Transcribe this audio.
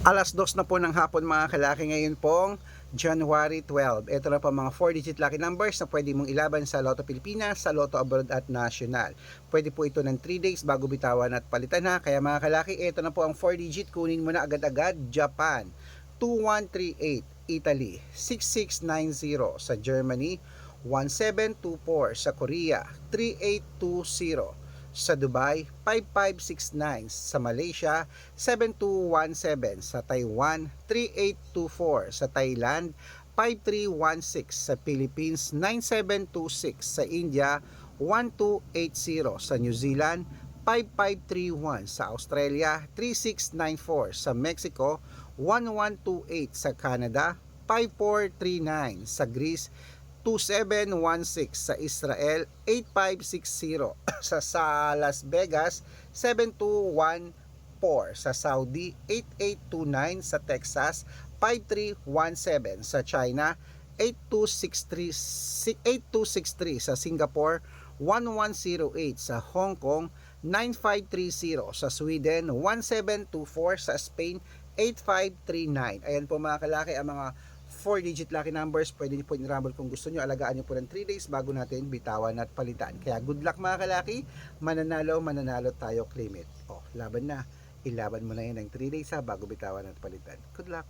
Alas 2 na po ng hapon mga kalaki, ngayon pong January 12. Ito na po mga 4-digit lucky numbers na pwede mong ilaban sa Lotto Pilipinas, sa Lotto Abroad at National. Pwede po ito ng 3 days bago bitawan at palitan ha. Kaya mga kalaki, ito na po ang 4-digit. Kunin mo na agad-agad. Japan 2138, Italy 6690, sa Germany 1724, sa Korea 3820, sa Dubai 5569, sa Malaysia 7217, sa Taiwan 3824, sa Thailand 5316, sa Philippines 9726, sa India 1280, sa New Zealand 5531, sa Australia 3694, sa Mexico 1128, sa Canada 5439, sa Greece 2716, sa Israel 8560, sa Las Vegas 7214, sa Saudi 8829, sa Texas 5317, sa China 8263, sa Singapore 1108, sa Hong Kong 9530, sa Sweden 1724, sa Spain 8539. Ayan po mga kalaki ang mga 4-digit lucky numbers. Pwede nyo po i-rumble kung gusto nyo. Alagaan nyo po ng 3 days bago natin bitawan at palitan. Kaya good luck mga kalaki. Mananalo tayo, claim it. Laban na. Ilaban mo na yan ng 3 days bago bitawan at palitan. Good luck.